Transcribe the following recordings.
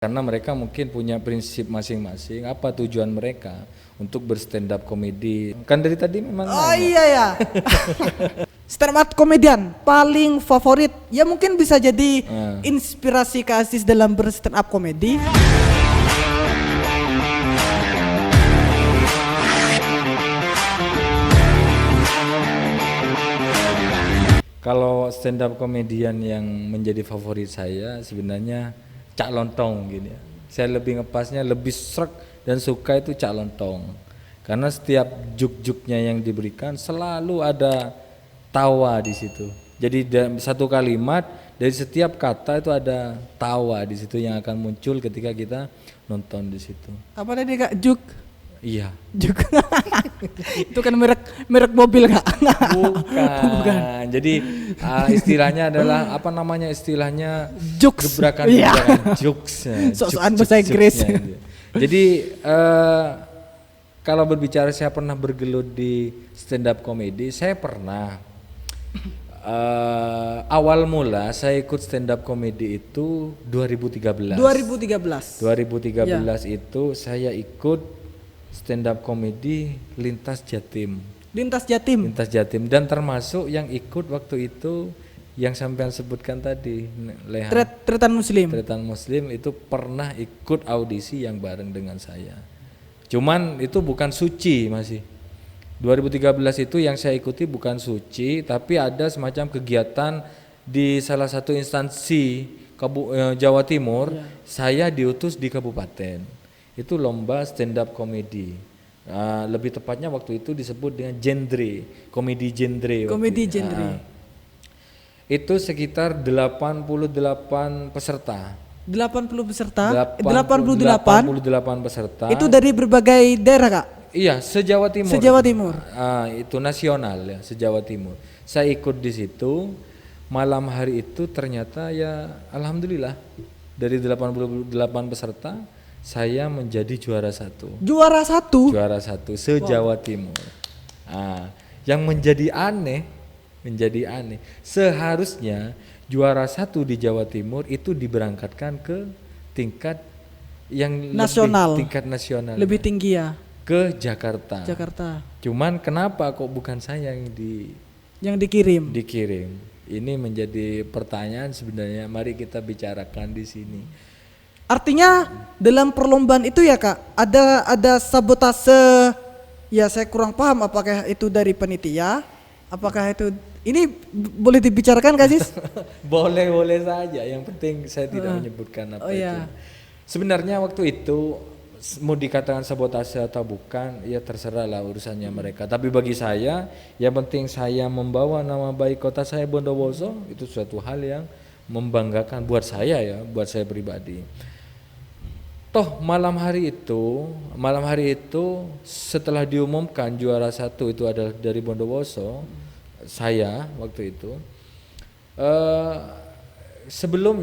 karena mereka mungkin punya prinsip masing-masing apa tujuan mereka untuk berstand up komedi. Kan dari tadi memang Oh nanya. iya ya. Stand up komedian paling favorit ya mungkin bisa jadi inspirasi Kak Aziz dalam berstand up komedi. Kalau stand up komedian yang menjadi favorit saya sebenarnya Cak Lontong gini ya. Saya lebih ngepasnya lebih srek dan suka itu Cak Lontong. Karena setiap juk-juknya yang diberikan selalu ada tawa di situ. Jadi satu kalimat dari setiap kata itu ada tawa di situ yang akan muncul ketika kita nonton di situ. Apa tadi Kak? Juk. Iya. Juk. Itu kan merek mobil Kak? Bukan. Jadi istilahnya adalah apa namanya istilahnya Jokes. gebrakan jokes. So-soan bahasa Inggris. Jadi kalau berbicara saya pernah bergelut di stand up comedy, saya pernah awal mula saya ikut stand up comedy itu 2013. 2013 itu saya ikut stand up comedy Lintas Jatim. Lintas Jatim Dan termasuk yang ikut waktu itu yang sampean sebutkan tadi Leha. Tretan Muslim itu pernah ikut audisi yang bareng dengan saya. Cuman itu bukan suci masih. 2013 itu yang saya ikuti bukan suci, tapi ada semacam kegiatan di salah satu instansi Jawa Timur. Saya diutus di kabupaten. Itu lomba stand up comedy. Lebih tepatnya waktu itu disebut dengan komedi genre. Itu sekitar 88 peserta. 88 peserta. Itu dari berbagai daerah Kak? Iya, se-Jawa Timur. Itu nasional ya, se-Jawa Timur. Saya ikut di situ. Malam hari itu ternyata ya alhamdulillah dari 88 peserta saya menjadi juara satu se-Jawa Timur. Yang menjadi aneh, seharusnya juara satu di Jawa Timur itu diberangkatkan ke tingkat yang nasional, tingkat nasional, lebih tinggi ya, ke Jakarta. Cuman kenapa kok bukan saya yang dikirim? Ini menjadi pertanyaan sebenarnya. Mari kita bicarakan di sini. Artinya dalam perlombaan itu ya Kak, ada sabotase. Ya saya kurang paham apakah itu dari panitia, apakah itu ini boleh dibicarakan Kak Aziz? boleh saja. Yang penting saya tidak menyebutkan apa itu. Sebenarnya waktu itu mau dikatakan sabotase atau bukan, ya terserahlah urusannya mereka. Tapi bagi saya, yang penting saya membawa nama baik kota saya Bondowoso, itu suatu hal yang membanggakan buat saya ya, buat saya pribadi. Toh malam hari itu setelah diumumkan juara satu itu adalah dari Bondowoso, saya waktu itu sebelum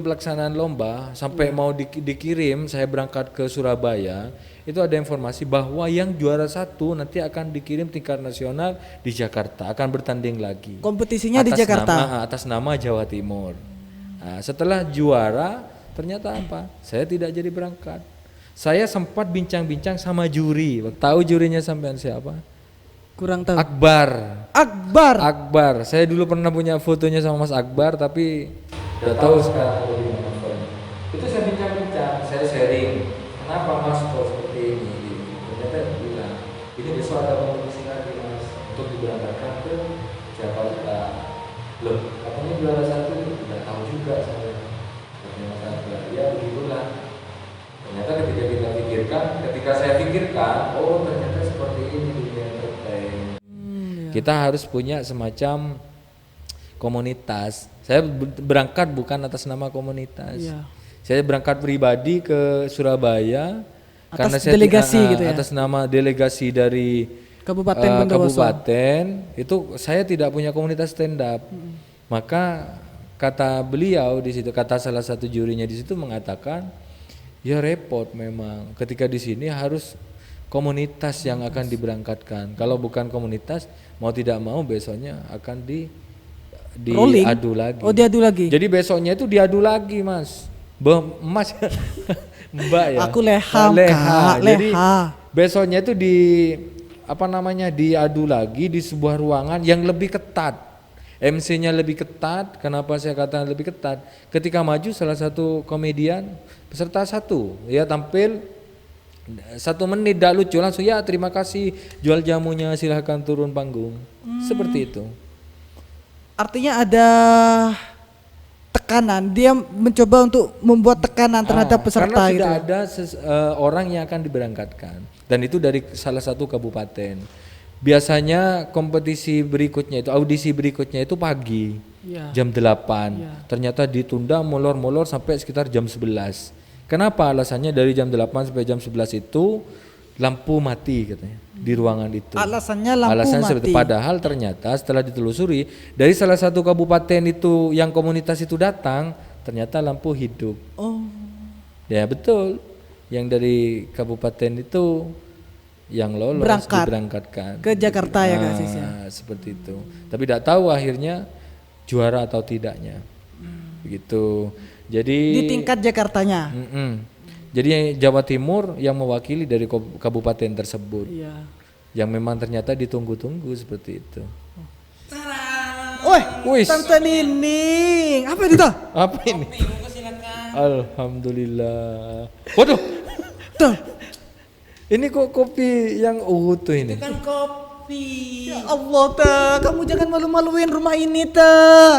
pelaksanaan lomba sampai mau dikirim saya berangkat ke Surabaya, itu ada informasi bahwa yang juara satu nanti akan dikirim tingkat nasional di Jakarta, akan bertanding lagi. Kompetisinya di Jakarta. Atas nama Jawa Timur. Nah, setelah juara ternyata apa? Saya tidak jadi berangkat. Saya sempat bincang-bincang sama juri. Tahu jurinya sampean siapa? Kurang tahu. Akbar. Saya dulu pernah punya fotonya sama Mas Akbar, tapi udah tahu sekarang ada di mana fotonya. Itu saya bincang-bincang, saya sharing. Kenapa Mas kok seperti ini? Ternyata dia bilang, ini besok ada kompetisi lagi Mas untuk diberangkatkan ke Jakarta. Loh, katanya juara satu, tidak tahu juga saya. Ya begitulah. Ternyata ketika saya pikirkan, oh ternyata seperti ini dunia entertain. Kita harus punya semacam komunitas. Saya berangkat bukan atas nama komunitas. Saya berangkat pribadi ke Surabaya karena saya atas nama delegasi dari kabupaten itu saya tidak punya komunitas stand up. Maka kata beliau di situ, kata salah satu jurinya di situ mengatakan, ya repot memang. Ketika di sini harus komunitas yang akan diberangkatkan. Kalau bukan komunitas, mau tidak mau besoknya akan diadu lagi. Oh, diadu lagi. Jadi besoknya itu diadu lagi, Mas. Mas Mbak ya. Aku leha, Kak, Jadi leha. besoknya itu diadu lagi di sebuah ruangan yang lebih ketat. MC-nya lebih ketat. Kenapa saya katakan lebih ketat? Ketika maju salah satu komedian peserta satu, ya tampil 1 menit tidak lucu langsung ya terima kasih jual jamunya silahkan turun panggung. Seperti itu. Artinya ada tekanan, dia mencoba untuk membuat tekanan terhadap peserta karena gitu. sudah ada orang yang akan diberangkatkan dan itu dari salah satu kabupaten. Biasanya kompetisi berikutnya itu audisi berikutnya itu pagi Ya. jam 8. Ternyata ditunda molor-molor sampai sekitar jam 11. Kenapa? Alasannya dari jam 8 sampai jam 11 itu lampu mati katanya di ruangan itu. Alasannya lampu Alasan mati. seperti padahal ternyata setelah ditelusuri dari salah satu kabupaten itu yang komunitas itu datang ternyata lampu hidup. Oh. Ya betul. Yang dari kabupaten itu yang lolos diberangkatkan ke Jakarta ya Kak Sis ya. Seperti itu. Tapi tidak tahu akhirnya juara atau tidaknya. Begitu. Jadi Di tingkat Jakartanya. Jadi Jawa Timur yang mewakili dari kabupaten tersebut. Iya. Yang memang ternyata ditunggu-tunggu seperti itu. Woi, Tante Nining. Apa itu tuh? Apa ini? Alhamdulillah. Waduh. Tuh. Ini kok kopi yang utuh ini? Kan kopi. Ya Allah, kamu jangan malu-maluin rumah ini,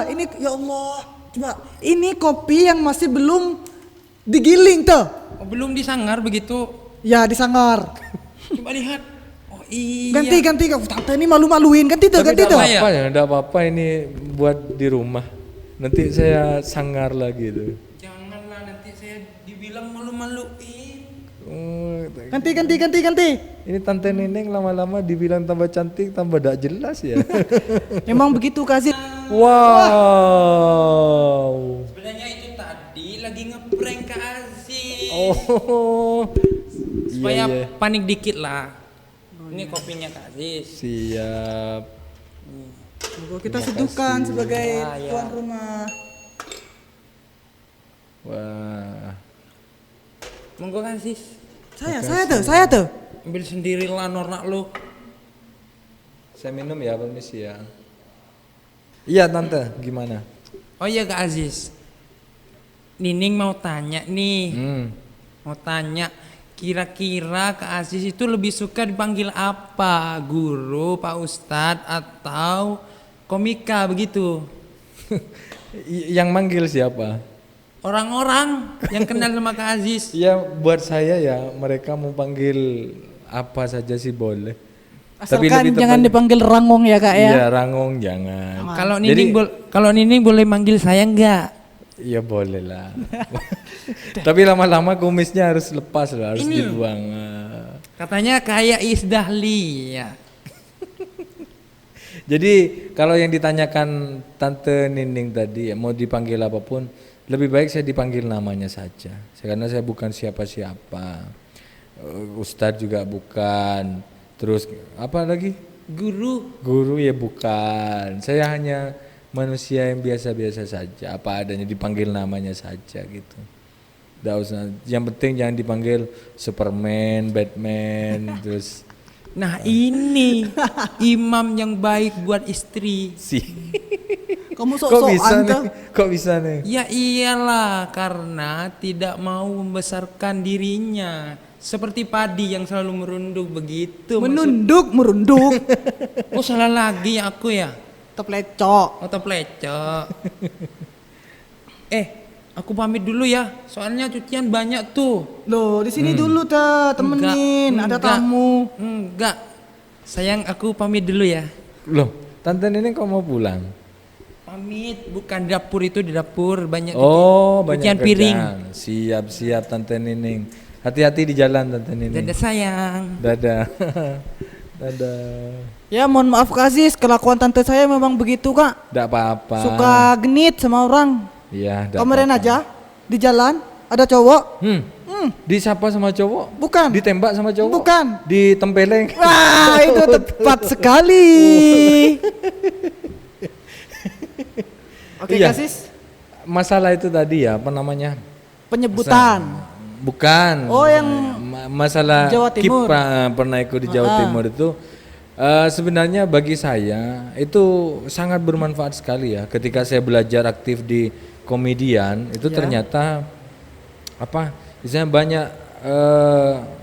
Ini ya Allah. Coba, ini kopi yang masih belum digiling, Oh, belum disangar begitu. Ya, disangar. Coba lihat. Oh iya. Ganti. Tante ini malu-maluin, ganti Tapi tuh. tidak apa-apa ya, tidak apa-apa ini buat di rumah. Nanti saya sangar lagi tuh. Janganlah nanti saya dibilang malu-maluin. Ganti. Ini Tante Neneng lama-lama dibilang tambah cantik, tambah tidak jelas ya. Emang begitu, Kak Sis. Wow. Sebenarnya itu tadi lagi ngeprank Kak Aziz. Oh. Supaya Iya. panik dikit lah. Ini kopinya Kak Aziz. Siap. Semoga kita seduhkan sebagai tuan rumah. Wah. Monggo Kak Aziz. Saya tuh. Ambil sendirilah nornak lu. Saya minum ya, permisi ya. Iya Tante, gimana? Oh iya Kak Aziz. Nining mau tanya nih. Mau tanya, kira-kira Kak Aziz itu lebih suka dipanggil apa? Guru, Pak Ustadz, atau komika begitu? Yang manggil siapa? Orang-orang yang kenal sama Kak Aziz. Ya buat saya ya mereka mau panggil apa saja sih boleh. Asalkan lebih jangan tepat- dipanggil Rangong ya, Kak ya. Iya Rangong jangan. Kalau Nining boleh manggil saya enggak? Ya boleh lah. Tapi lama-lama kumisnya harus lepas loh, harus Ini. dibuang. Katanya kayak Iis Dahli ya. Jadi kalau yang ditanyakan Tante Nining tadi ya, mau dipanggil apapun, lebih baik saya dipanggil namanya saja. Karena saya bukan siapa-siapa. Ustadz juga bukan. Terus apa lagi? Guru ya bukan. Saya hanya manusia yang biasa-biasa saja. Apa adanya dipanggil namanya saja gitu. Nggak usah. Yang penting jangan dipanggil Superman, Batman, terus Nah ini imam yang baik buat istri. sih. Kamu Kok bisa sok-sokan nih? tuh. Kok bisa nih? Ya iyalah karena tidak mau membesarkan dirinya. Seperti padi yang selalu merunduk begitu. Merunduk. Oh salah lagi ya aku ya. Teplecok. Atau plecok. Aku pamit dulu ya. Soalnya cucian banyak tuh. Loh, di sini dulu temenin, ada Enggak. tamu. Enggak. Sayang aku pamit dulu ya. Loh, Tante Nining kok mau pulang? Pamit, bukan dapur itu di dapur banyak Oh, banyak cucian piring. kerjaan. Siap-siap Tante Nining. Hati-hati di jalan Tante Nining. Dadah sayang. Dadah. Dadah. Ya mohon maaf Kak Aziz, kelakuan tante saya memang begitu Kak. Enggak apa-apa. Suka genit sama orang. Iya, nggak Kemarin apa-apa. aja di jalan ada cowok. Disapa sama cowok? Bukan. Ditembak sama cowok? Bukan. Ditempeleng? Wah, itu tepat sekali. Oke Iya. Kak Aziz. Masalah itu tadi ya, apa namanya? penyebutan. Bukan. Oh, yang Masalah Jawa Timur. pernah ikut di Jawa Timur itu sebenarnya bagi saya itu sangat bermanfaat sekali ya. Ketika saya belajar aktif di komedian itu ternyata apa? Misalnya banyak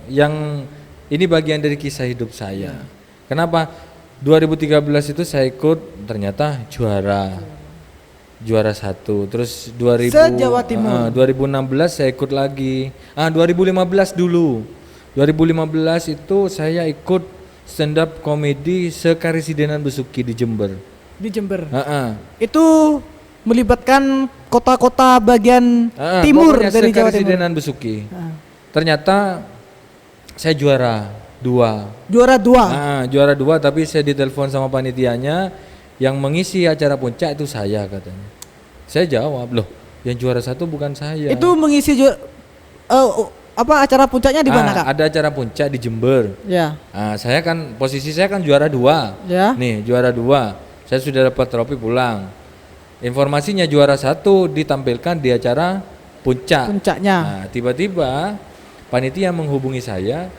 yang ini bagian dari kisah hidup saya. Kenapa? 2013 itu saya ikut ternyata juara satu, terus 2000 Se-Jawa Timur. 2016 saya ikut lagi. 2015 dulu. 2015 itu saya ikut stand up komedi se-Karesidenan Besuki di Jember. Di Jember. Heeh. Itu melibatkan kota-kota bagian timur Pokoknya dari Jawa Timur. se-Karesidenan Besuki. Ternyata saya juara 2. Juara 2. Juara 2 tapi saya ditelepon sama panitianya yang mengisi acara puncak itu saya katanya. Saya jawab, loh yang juara 1 bukan saya. Itu mengisi acara puncaknya di mana, Kak? Ada acara puncak di Jember. Ya. Saya kan posisi saya kan juara 2. Ya. Nih juara 2. Saya sudah dapat trofi pulang. Informasinya juara 1 ditampilkan di acara puncak. Puncaknya. Tiba-tiba panitia menghubungi saya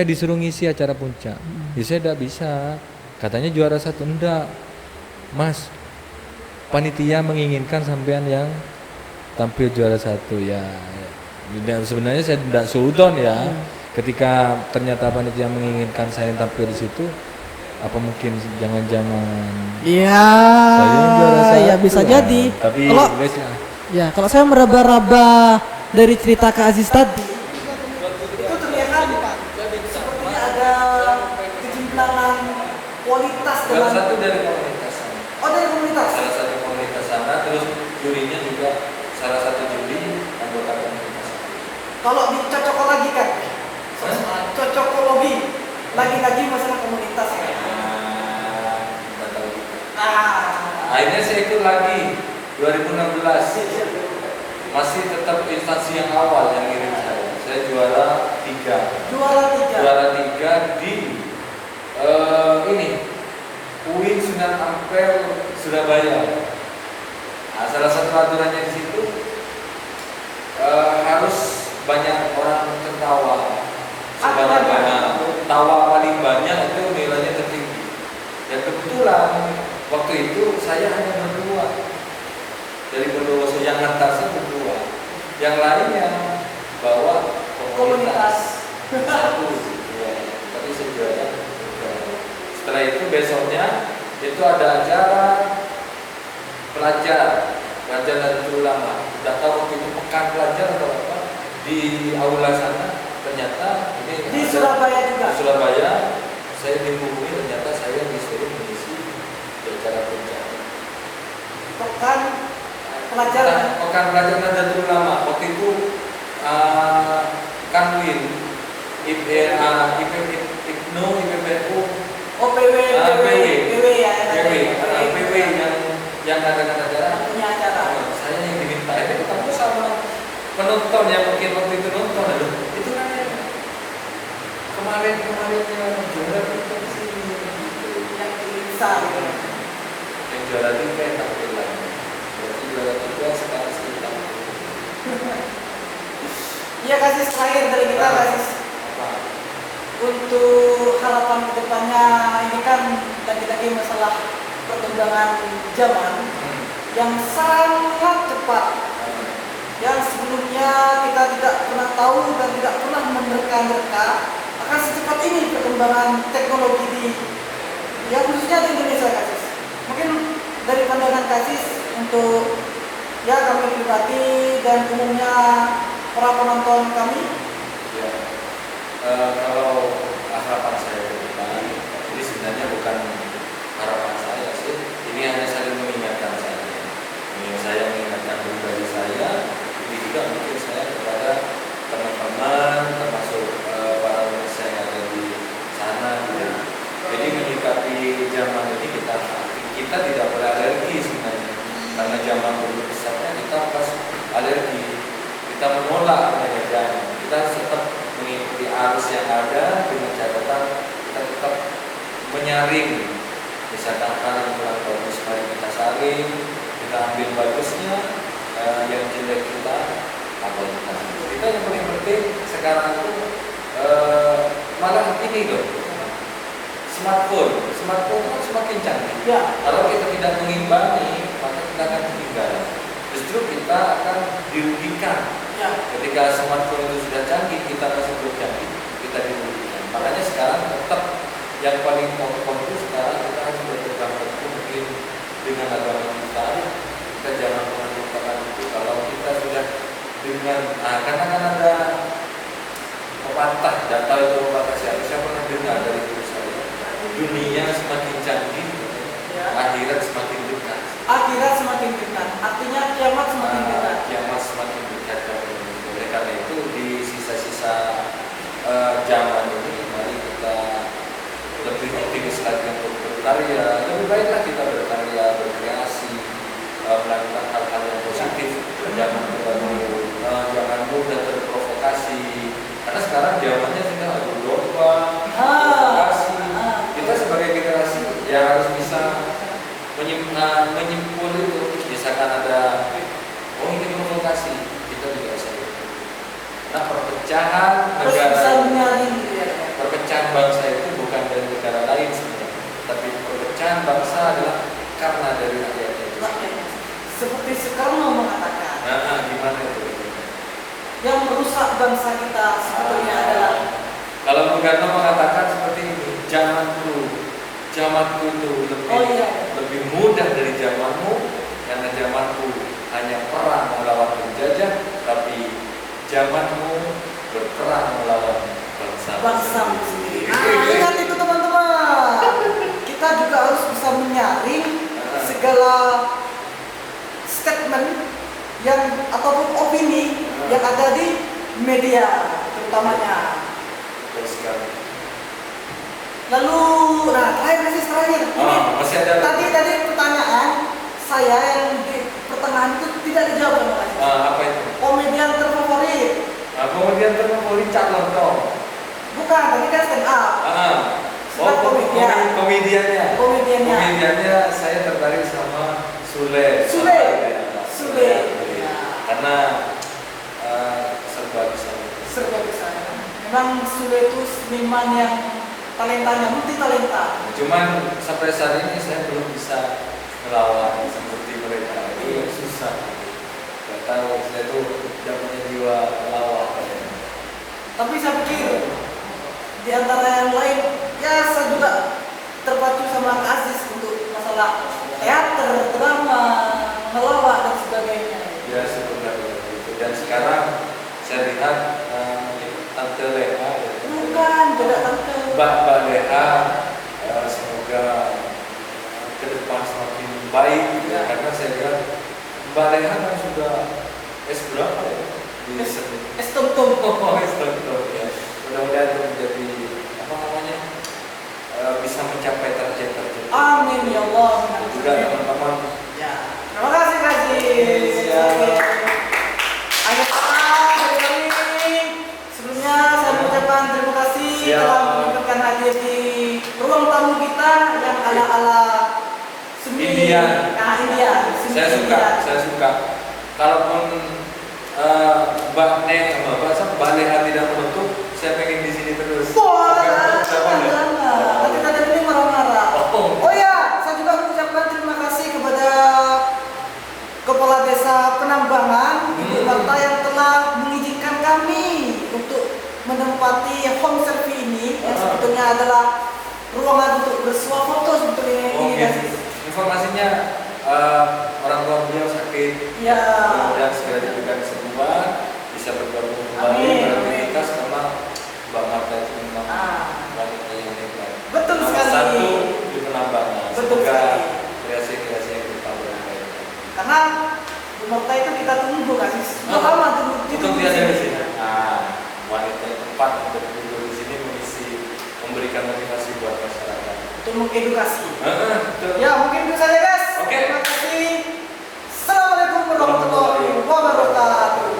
disuruh ngisi acara puncak. Ya saya tidak bisa. Katanya juara 1. Enggak, Mas, panitia menginginkan sampean yang tampil juara 1 ya. Sebenarnya saya tidak suudon ya. Ketika ternyata panitia menginginkan saya tampil di situ, apa mungkin jangan-jangan Iya. saya yang juara 1? Ya bisa jadi. Tapi Kalau guys ya. ya kalau saya meraba-raba dari cerita Kak Aziz tadi, itu terlihat Pak. Sepertinya ada kejimplangan kualitas Salah dalam. satu dari komunitas sana. Oh, dari komunitas. Salah satu komunitas sana, terus jurinya juga salah satu juri anggota komunitas. Kalau dicocokologi kan, cocokologi, lagi-lagi masalah komunitas kan. Nggak tahu. Akhirnya saya ikut lagi 2016. Masih tetap instansi yang awal yang ngirim saya. Saya juara 3. Juara 3 di ini UIN Sunan Ampel Surabaya. Salah satu aturannya di situ harus banyak orang tertawa. Tawa paling banyak itu nilainya tertinggi. Dan kebetulan waktu itu saya hanya berdua. Dari Bondowoso yang ngetasnya berdua. Yang lainnya bawa komunitas. Satu. Ya, tapi saya juara. Setelah itu besoknya itu ada acara pelajar Nahdlatul Ulama. Tidak tahu waktu itu pekan pelajar atau apa di aula sana. Ternyata ini Di Surabaya juga. Di Surabaya saya dihubungi, ternyata saya disuruh mengisi di acara puncak. Pekan pelajar. Pekan pelajar Nahdlatul Ulama. Waktu itu Kanwil, IPNU, IPPU, PW ya. PW yang adakan acara. Punya acara. Saya yang diminta ini ketemu sama penonton yang mungkin waktu itu nonton. Aduh, itu kan kemarin yang juara itu sih Yang diinstal. yang juara itu kayak tampil lagi. Berarti juara 3 sekarang sekitar. Iya, kasih terakhir dari kita, kasih Apa? untuk harapan kedepannya. Ini kan lagi-lagi masalah perkembangan zaman yang sangat cepat, yang sebelumnya kita tidak pernah tahu dan tidak pernah menerka-nerka akan secepat ini perkembangan teknologi di khususnya di Indonesia, Kasis. Mungkin dari pandangan Kasis untuk kami pribadi dan umumnya para penonton kami. Ya, kalau harapan saya ke depan, ini sebenarnya bukan harapan saya sih. Ini hanya saling mengingatkan saja. Ini saya mengingatkan pribadi saya, ini juga mungkin saya kepada teman-teman, termasuk para pemirsa yang ada di sana. Gitu. Jadi menyikapi zaman ini kita tidak boleh alergi sebenarnya, karena zaman dulu besarnya kita pas alergi, kita menolak penjajahan, kita tetap mengikuti arus yang ada dengan catatan kita tetap menyaring. Misalkan hal yang kurang bagus, mari kita saring, kita ambil bagusnya, yang jelek kita abaikan. Kita yang paling penting sekarang itu malah ini loh, smartphone kan semakin canggih. Ya. Kalau kita tidak mengimbangi, maka kita akan ketinggalan. Justru kita akan dirugikan. Ya. Ketika smartphone itu sudah canggih, kita masih belum canggih, kita dirugikan. Makanya sekarang tetap yang paling pokok itu sekarang kita harus berpegang teguh mungkin dengan agama kita. Kita jangan pernah lupakan itu. Kalau kita sudah dengan, karena kan ada pepatah, data itu pepatah saya pernah dengar dari guru saya. Dunia semakin canggih, Ya. akhirat semakin dekat. Akhirat semakin dekat, artinya kiamat semakin dekat. Kiamat semakin dekat. Oleh karena itu di sisa-sisa zaman ini mari kita lebih optimis lagi untuk berkarya. Lebih baiklah kita berkarya, berkreasi, melakukan hal-hal yang positif. Jangan mudah terprovokasi. Karena sekarang zamannya sudah adu domba, provokasi. Kita sebagai generasi ya harus bisa menyimpul itu. Misalkan ada ini provokasi, kita juga bisa. Nah, perpecahan Harus negara, bisa menyaring gitu ya. perpecahan bangsa itu bukan dari negara lain sebenarnya, tapi perpecahan bangsa adalah karena dari rakyatnya itu. Seperti sekarang mau mengatakan, Gimana itu? yang merusak bangsa kita sebetulnya adalah Kalau Bung Karno mengatakan seperti ini, zamanku itu lebih mudah dari zamanmu, karena zamanku hanya perang melawan penjajah, tapi zamanmu berperang melawan bangsa sendiri. Ingat itu teman-teman. Kita juga harus bisa menyaring segala statement yang ataupun opini yang ada di media terutamanya. Terus sekali. Lalu, terakhir. Masih ada. Tadi pertanyaan saya yang di pertengahan itu tidak dijawab sama Mas. Apa itu? Komedian terfavorit. Komedian terfavorit Cak Lontong. Bukan, tadi kan stand up. Komedian. Komediannya. Komediannya saya tertarik sama Sule. Karena serba bisa. Memang Sule itu seniman yang multi talenta. Cuman sampai saat ini saya belum bisa melawan seperti mereka. Itu yang susah. Gak tahu, saya itu tidak punya jiwa melawan. Tapi saya pikir di antara yang lain, ya saya juga terpacu sama Kak Aziz untuk masalah teater, drama, melawak dan sebagainya. Ya sebenarnya itu. Dan sekarang saya lihat Tante Leha, Bukan, beda tante. Mbak Leha, semoga ke depan semakin baik. Ya. Karena saya lihat Mbak Leha kan sudah S berapa ya? Estum-tum. Ya. Mudah-mudahan itu menjadi bisa mencapai target-target. Amin ya Allah. Juga teman-teman. Ya. Terima kasih Kak Aziz. Siap. Akhir kata dari kami. Sebelumnya saya mengucapkan terima kasih telah memberikan hadir di ruang tamu kita yang ala-ala seni Indian. Indian. Saya suka. Kalaupun Mbak Leha tidak menutup, saya pengen di sini terus. Tapi tadi ini marah-marah. Oh ya, saya juga mengucapkan terima kasih kepada Kepala Desa Penambangan Ibu Marta yang telah mengizinkan kami untuk menempati home survey ini yang sebetulnya adalah ruangan untuk bersuah foto sebetulnya ini kan. Informasinya orang tua beliau sakit. Ya. Kemudian segera diberikan kesembuhan, bisa bergabung kembali beraktivitas karena Mbak Marta itu memang wanita yang hebat. Betul Nomor sekali. satu di penambangan. Betul Semoga sekali. kreasi-kreasi yang kita lakukan. Karena Bu Marta itu kita tunggu kasih. Sudah lama tunggu Untuk dia di sini. Wanita yang tepat untuk duduk di sini memberikan motivasi buat masyarakat. Untuk mengedukasi. Betul. Ya mungkin itu saja guys. Oke. Terima kasih. Assalamualaikum warahmatullahi wabarakatuh.